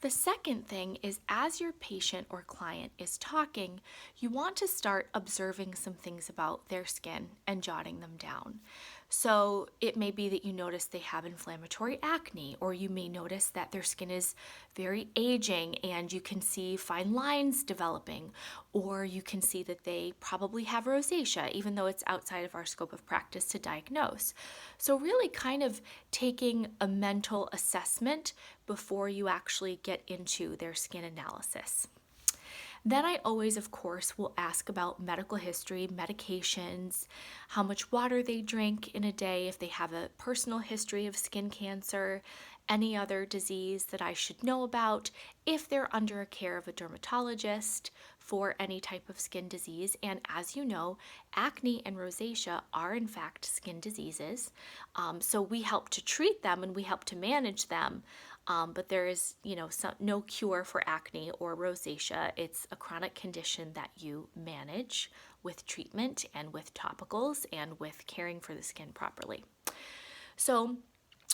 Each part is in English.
The second thing is as your patient or client is talking, you want to start observing some things about their skin and jotting them down. So it may be that you notice they have inflammatory acne, or you may notice that their skin is very aging and you can see fine lines developing, or you can see that they probably have rosacea, even though it's outside of our scope of practice to diagnose. So, really, kind of taking a mental assessment before you actually get into their skin analysis. Then I always, of course, will ask about medical history, medications, how much water they drink in a day, if they have a personal history of skin cancer, any other disease that I should know about, if they're under a care of a dermatologist for any type of skin disease. And as you know, acne and rosacea are in fact skin diseases. So we help to treat them and we help to manage them. But there is, no cure for acne or rosacea. It's a chronic condition that you manage with treatment and with topicals and with caring for the skin properly. So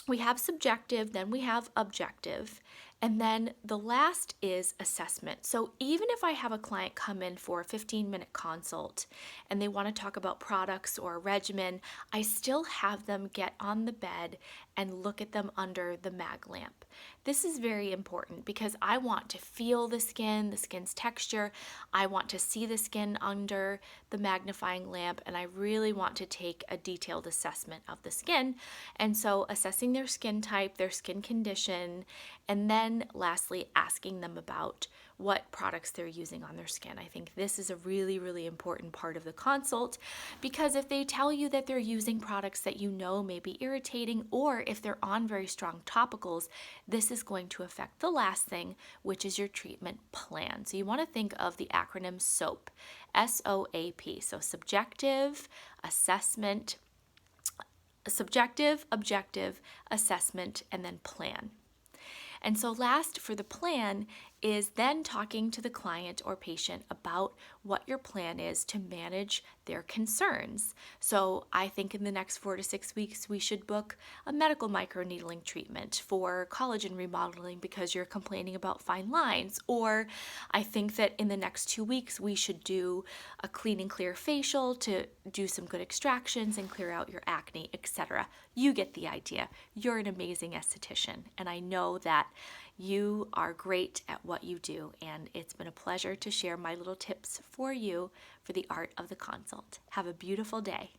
we have subjective, then we have objective, and then the last is assessment. So even if I have a client come in for a 15-minute consult and they want to talk about products or a regimen, I still have them get on the bed and look at them under the mag lamp. This is very important because I want to feel the skin's texture. I want to see the skin under the magnifying lamp, and I really want to take a detailed assessment of the skin. And so assessing their skin type, their skin condition, and then lastly, asking them about what products they're using on their skin. I think this is a really, really important part of the consult because if they tell you that they're using products that you know may be irritating, or if they're on very strong topicals, this is going to affect the last thing, which is your treatment plan. So you want to think of the acronym SOAP, S-O-A-P. So subjective, assessment, subjective, objective, assessment, and then plan. And so last for the plan is then talking to the client or patient about what your plan is to manage their concerns. So I think in the next 4 to 6 weeks, we should book a medical microneedling treatment for collagen remodeling because you're complaining about fine lines. Or I think that in the next 2 weeks, we should do a clean and clear facial to do some good extractions and clear out your acne, etc. You get the idea. You're an amazing esthetician, and I know that you are great at what you do, and it's been a pleasure to share my little tips for you for the art of the consult. Have a beautiful day.